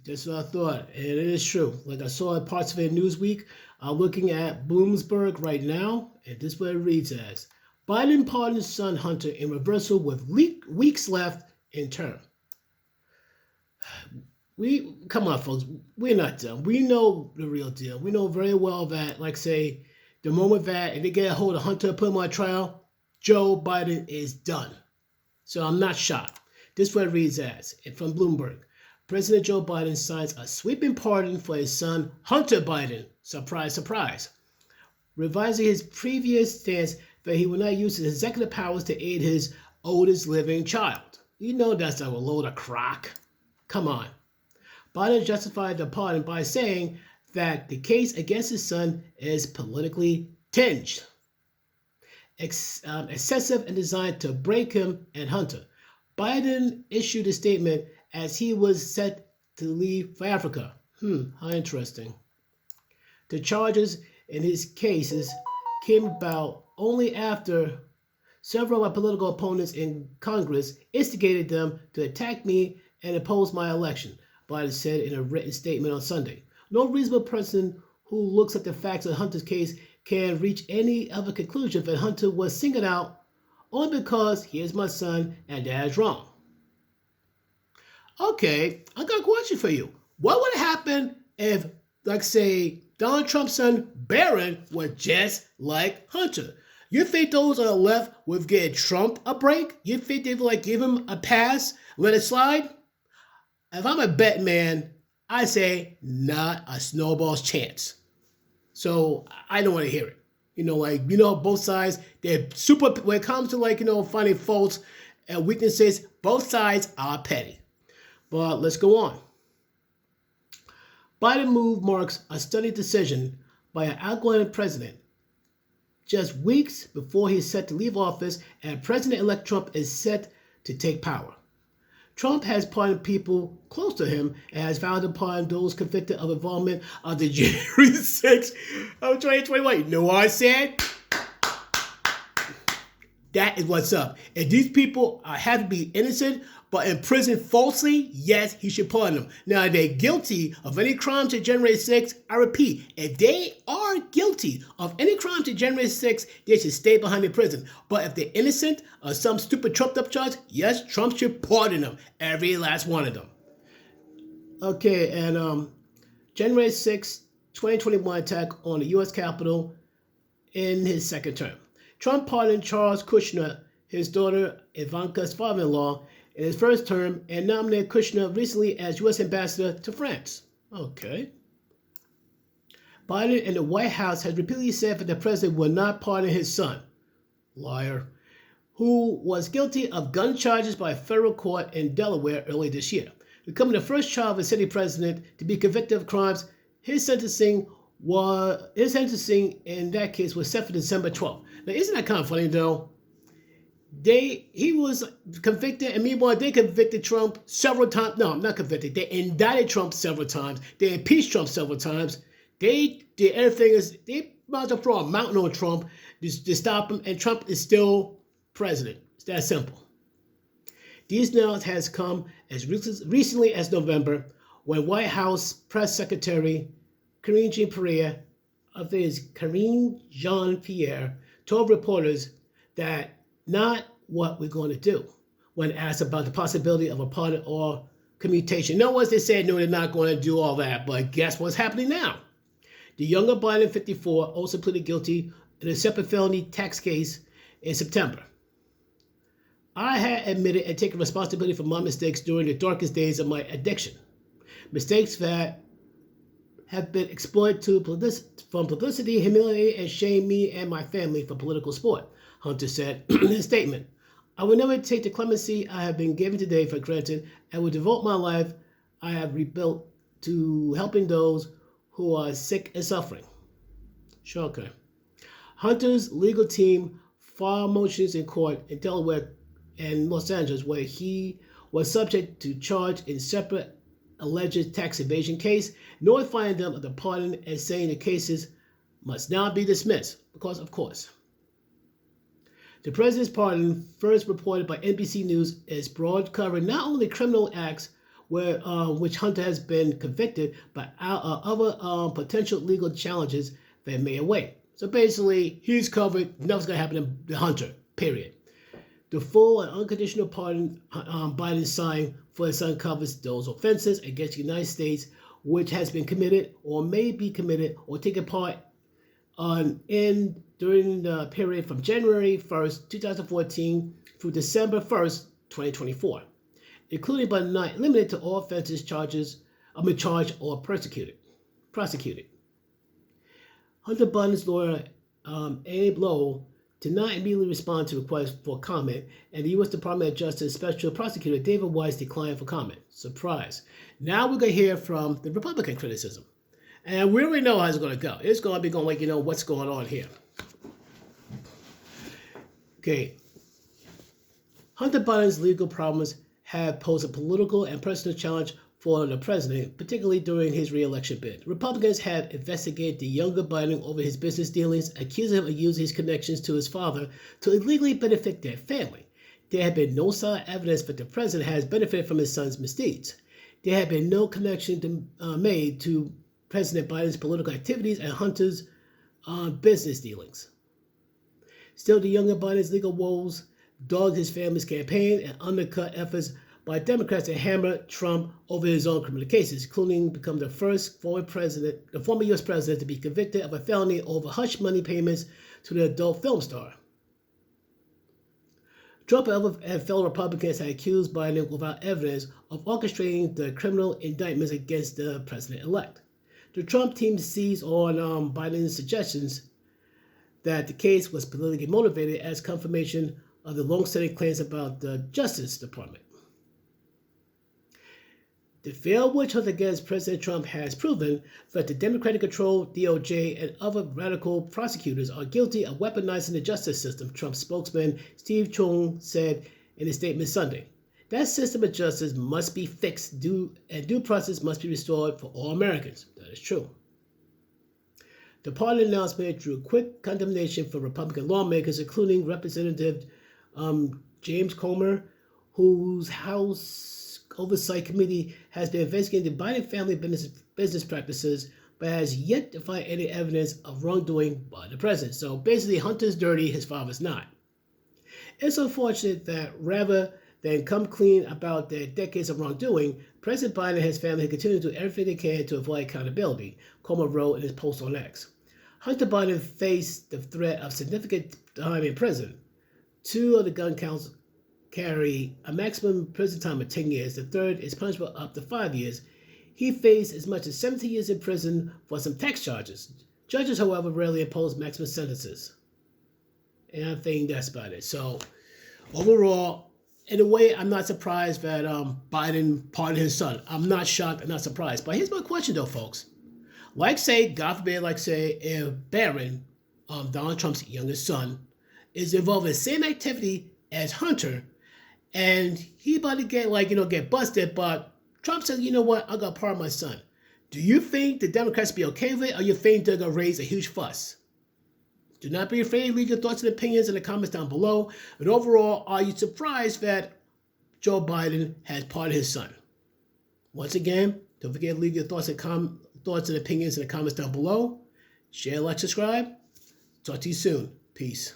Just what I thought, and it is true. Like I saw parts of it in Newsweek. I'm looking at Bloomsburg right now, and this is what it reads as: Biden pardons son Hunter in reversal with weeks left in term. We come on, folks. We're not dumb. We know the real deal. We know very well that, like, say, the moment that if they get a hold of Hunter, put him on trial, Joe Biden is done. So I'm not shocked. This is what it reads as from Bloomberg. President Joe Biden signs a sweeping pardon for his son Hunter Biden. Surprise, surprise. Revising his previous stance that he will not use his executive powers to aid his oldest living child. You know that's a load of crock. Come on. Biden justified the pardon by saying that the case against his son is politically tinged, excessive, and designed to break him and Hunter. Biden issued a statement as he was set to leave for Africa. How interesting. The charges in his cases came about only after several of my political opponents in Congress instigated them to attack me and oppose my election, Biden said in a written statement on Sunday. No reasonable person who looks at the facts of Hunter's case can reach any other conclusion that Hunter was singled out only because he is my son and that is wrong. Okay, I got a question for you. What would happen if, like, say, Donald Trump's son Barron was just like Hunter? You think those on the left would give Trump a break? You think they would give him a pass, let it slide? If I'm a bet man, I say not a snowball's chance. So I don't want to hear it. Both sides, they're super, when it comes to finding faults and weaknesses, both sides are petty. But let's go on. Biden move marks a stunning decision by an outgoing president just weeks before he is set to leave office and President-elect Trump is set to take power. Trump has pardoned people close to him and has vowed upon those convicted of involvement of the January 6th of 2021. You know what I said? That is what's up. If these people have to be innocent but in prison falsely, yes, he should pardon them. Now, if they're guilty of any crime to January 6th, I repeat, if they are guilty of any crime to January 6th, they should stay behind in prison. But if they're innocent of some stupid trumped-up charge, yes, Trump should pardon them, every last one of them. Okay, and January 6th, 2021 attack on the U.S. Capitol in his second term. Trump pardoned Charles Kushner, his daughter Ivanka's father-in-law, in his first term and nominated Kushner recently as U.S. ambassador to France. Okay. Biden and the White House has repeatedly said that the president will not pardon his son, liar, who was guilty of gun charges by a federal court in Delaware early this year. Becoming the first child of a sitting president to be convicted of crimes, his sentencing in that case was set for December 12th. Now, isn't that kind of funny, though? He was convicted, and meanwhile, they convicted Trump several times. No, not convicted. They indicted Trump several times. They impeached Trump several times. They did everything. They might as well throw a mountain on Trump to stop him, and Trump is still president. It's that simple. These news has come as recently as November, when White House Press Secretary Karine Jean-Pierre told reporters that not what we're going to do when asked about the possibility of a pardon or commutation. No one's they said no, they're not going to do all that, but guess what's happening now? The younger Biden, 54, also pleaded guilty in a separate felony tax case in September. I had admitted and taken responsibility for my mistakes during the darkest days of my addiction. Mistakes that have been exploited from publicity, humiliate, and shame me and my family for political sport, Hunter said in his statement. I will never take the clemency I have been given today for granted and will devote my life I have rebuilt to helping those who are sick and suffering. Sure, okay. Hunter's legal team filed motions in court in Delaware and Los Angeles, where he was subject to charge in separate alleged tax evasion case, notifying them of the pardon and saying the cases must now be dismissed because, of course. The president's pardon, first reported by NBC News, is broad, covering not only criminal acts which Hunter has been convicted, but other potential legal challenges that may await. So basically, he's covered. Nothing's going to happen to Hunter, period. The full and unconditional pardon Biden signed for his son covers those offenses against the United States which has been committed or may be committed or taken part during the period from January 1st, 2014 through December 1st, 2024, including but not limited to all offenses charged or prosecuted. Hunter Biden's lawyer, Abe Lowell, did not immediately respond to requests for comment, and the U.S. Department of Justice Special Prosecutor David Weiss declined for comment. Surprise. Now we're going to hear from the Republican criticism. And we already know how it's going to go. It's going to be going like, what's going on here. Okay. Hunter Biden's legal problems have posed a political and personal challenge for the president, particularly during his re-election bid. Republicans have investigated the younger Biden over his business dealings, accusing him of using his connections to his father to illegally benefit their family. There have been no solid evidence that the president has benefited from his son's misdeeds. There have been no connection made to President Biden's political activities and Hunter's business dealings. Still, the younger Biden's legal woes dogged his family's campaign and undercut efforts by Democrats to hammer Trump over his own criminal cases, including becoming the first former U.S. president to be convicted of a felony over hush money payments to the adult film star. Trump and fellow Republicans had accused Biden without evidence of orchestrating the criminal indictments against the president-elect. The Trump team seized on Biden's suggestions that the case was politically motivated as confirmation of the long-standing claims about the Justice Department. The failed witch hunt against President Trump has proven that the Democratic-controlled DOJ and other radical prosecutors are guilty of weaponizing the justice system, Trump spokesman Steve Chung said in a statement Sunday. That system of justice must be fixed, and due process must be restored for all Americans. That is true. The pardon announcement drew quick condemnation from Republican lawmakers, including Representative James Comer, whose House Oversight Committee has been investigating the Biden family business practices, but has yet to find any evidence of wrongdoing by the president. So basically, Hunter's dirty, his father's not. It's unfortunate that rather than come clean about their decades of wrongdoing, President Biden and his family continue to do everything they can to avoid accountability, Comer wrote in his post on X. Hunter Biden faced the threat of significant time in prison. Two of the gun counts carry a maximum prison time of 10 years. The third is punishable up to 5 years. He faced as much as 17 years in prison for some tax charges. Judges, however, rarely impose maximum sentences. And I think that's about it. So, overall, in a way, I'm not surprised that Biden pardoned his son. I'm not shocked and not surprised. But here's my question, though, folks. God forbid, if Barron, Donald Trump's youngest son, is involved in the same activity as Hunter, and he about to get busted, but Trump says, you know what, I'm going to pardon my son. Do you think the Democrats be okay with it, or you think they're going to raise a huge fuss? Do not be afraid to leave your thoughts and opinions in the comments down below. And overall, are you surprised that Joe Biden has pardoned his son? Once again, don't forget to leave your thoughts and opinions in the comments down below. Share, like, subscribe. Talk to you soon. Peace.